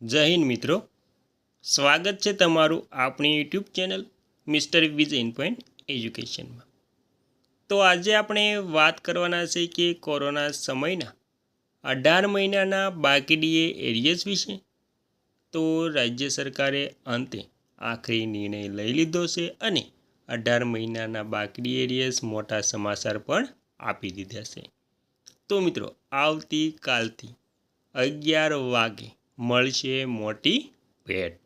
જય હિન્દ મિત્રો, સ્વાગત છે તમારું આપણી YouTube channel mister viz in point એજ્યુકેશનમાં। તો આજે આપણે વાત કરવાના છે કે કોરોના સમયના 18 મહિનાના બાકી ડીએ એરિયર્સ વિશે। તો રાજ્ય સરકારે અંતે આખરી નિર્ણય લઈ લીધો છે અને 18 મહિનાના બાકી ડી એરિયર્સ મોટા સમાચાર પણ આપી દીધા છે। તો મિત્રો, આવતીકાલથી 11 વાગે મળશે મોટી ભેટ।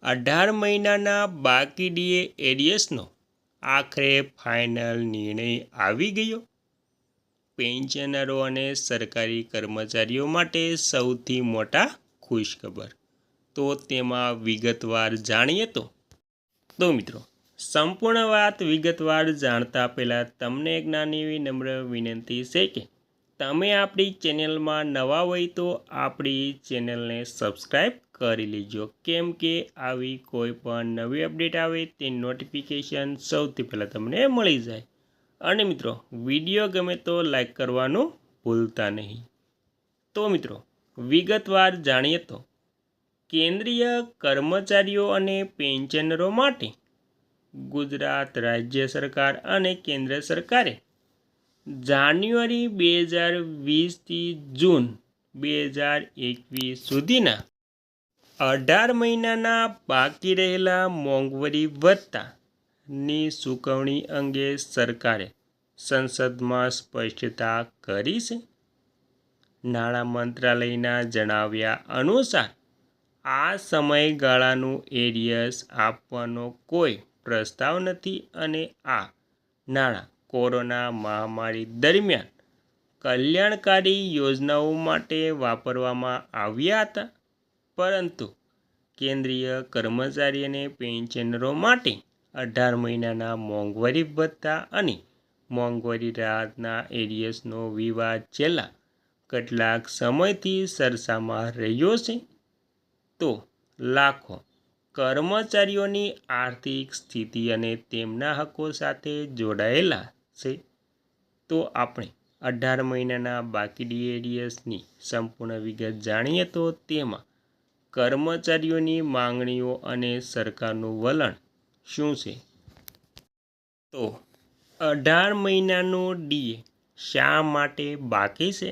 18 મહિનાના બાકી ડીએ એરિયર્સનો આખરે ફાઇનલ નિર્ણય આવી ગયો। પેન્શનરો અને સરકારી કર્મચારીઓ માટે સૌથી મોટા ખુશખબર। તો તેમાં વિગતવાર જાણીએ તો મિત્રો, સંપૂર્ણ વાત વિગતવાર જાણતા પહેલાં તમને એક નાની એવી નમ્ર વિનંતી છે કે તમે આપણી ચેનલમાં નવા હોય તો આપણી ચેનલને સબસ્ક્રાઈબ કરી લેજો, કેમ કે આવી કોઈ પણ નવી અપડેટ આવે તે નોટિફિકેશન સૌથી પહેલાં તમને મળી જાય। અને મિત્રો, વિડીયો ગમે તો લાઈક કરવાનું ભૂલતા નહીં। તો મિત્રો, વિગતવાર જાણીએ તો કેન્દ્રીય કર્મચારીઓ અને પેન્શનરો માટે ગુજરાત રાજ્ય સરકાર અને કેન્દ્ર સરકારે જાન્યુઆરી 2020થી જૂન 2021 સુધીના 18 મહિનાના બાકી રહેલા મોંઘવારી ભથ્થાની ચૂકવણી અંગે સરકારે સંસદમાં સ્પષ્ટતા કરી છે। નાણાં મંત્રાલયના જણાવ્યા અનુસાર આ સમયગાળાનું એરિયર્સ આપવાનો કોઈ પ્રસ્તાવ નથી અને આ નાણાં કોરોના મહામારી દરમિયાન કલ્યાણકારી યોજનાઓ માટે વાપરવામાં આવ્યા હતા, પરંતુ કેન્દ્રીય કર્મચારી અને પેન્શનરો માટે 18 મહિનાના મોંઘવારી ભથ્થા અને મોંઘવારી રાહતના એરિયર્સનો વિવાદ છેલ્લા કેટલાક સમયથી ચર્ચામાં રહ્યો છે। તો લાખો કર્મચારીઓની આર્થિક સ્થિતિ અને તેમના હકો સાથે જોડાયેલા છે। તો આપણે 18 મહિનાના બાકી ડી એરિયર્સની સંપૂર્ણ વિગત જાણીએ તો તેમાં કર્મચારીઓની માંગણીઓ અને સરકારનું વલણ શું છે। તો 18 મહિનાનું ડીએ શા માટે બાકી છે?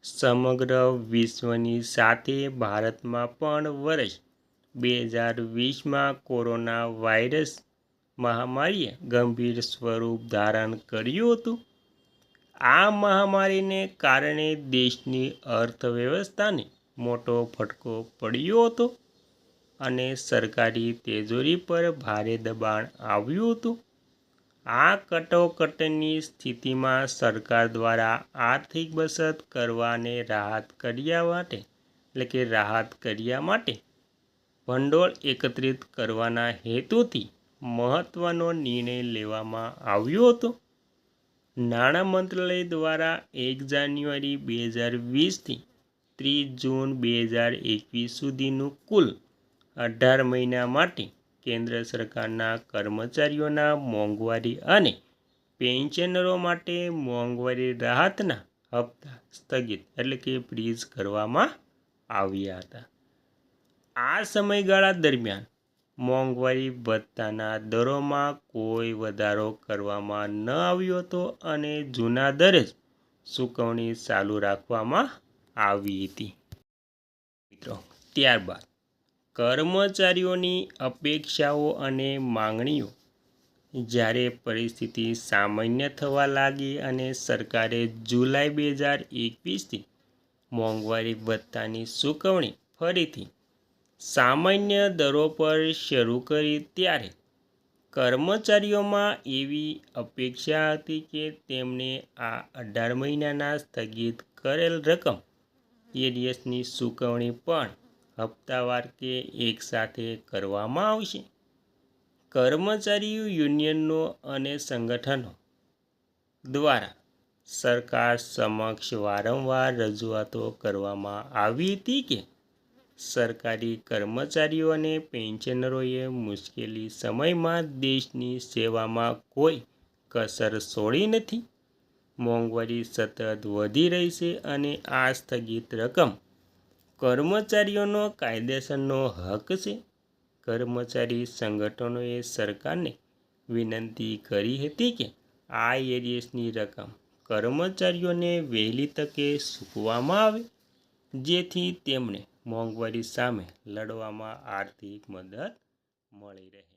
સમગ્ર વિશ્વની સાથે ભારતમાં પણ વર્ષ 2020માં કોરોના વાયરસ મહામારીએ ગંભીર સ્વરૂપ ધારણ કર્યું હતું। આ મહામારીને કારણે દેશની અર્થવ્યવસ્થાને મોટો ફટકો પડ્યો હતો અને સરકારી તિજોરી પર ભારે દબાણ આવ્યું હતું। આ કટોકટીની સ્થિતિમાં સરકાર દ્વારા આર્થિક બચત કરવાને રાહત કર્યા માટે ભંડોળ એકત્રિત કરવાના હેતુથી મહત્વનો નિર્ણય લેવામાં આવ્યો હતો। નાણાં મંત્રાલય દ્વારા 1 જાન્યુઆરી 2020થી 30 જૂન 2021 સુધીનું કુલ 18 મહિના માટે કેન્દ્ર સરકારના કર્મચારીઓના મોંઘવારી અને પેન્શનરો માટે મોંઘવારી રાહતના હપ્તા સ્થગિત ફ્રીઝ કરવામાં આવ્યા હતા। આ સમયગાળા દરમિયાન મોંઘવારી ભથ્થાના દરોમાં કોઈ વધારો કરવામાં ન આવ્યો હતો અને જૂના દરે જ ચૂકવણી ચાલુ રાખવામાં આવી હતી। મિત્રો, ત્યારબાદ કર્મચારીઓની અપેક્ષાઓ અને માંગણીઓ। જ્યારે પરિસ્થિતિ સામાન્ય થવા લાગી અને સરકારે જુલાઈ 2021થી મોંઘવારી ભથ્થાની ચૂકવણી ફરીથી સામાન્ય દરો પર શરૂ કરી, ત્યારે કર્મચારીઓમાં એવી અપેક્ષા હતી કે તેમને આ 18 મહિનાના સ્થગિત કરેલ રકમ એરિયર્સની ચૂકવણી પણ હપ્તાવાર કે એકસાથે કરવામાં આવશે। કર્મચારી યુનિયનો અને સંગઠનો દ્વારા સરકાર સમક્ષ વારંવાર રજૂઆતો કરવામાં આવી હતી કે સરકારી કર્મચારીઓ અને પેન્શનરોએ મુશ્કેલી સમયમાં દેશની સેવામાં કોઈ કસર છોડી નથી। મોંઘવારી સતત વધી રહી છે અને આ સ્થગિત રકમ કર્મચારીઓનો કાયદેસરનો હક છે. કર્મચારી સંગઠનોએ સરકારને વિનંતી કરી હતી કે IRSની રકમ કર્મચારીઓને વહેલી તકે ચૂકવવામાં આવે, જેથી તેમને મોંઘવારી સામે લડવામાં આર્થિક મદદ મળી રહે.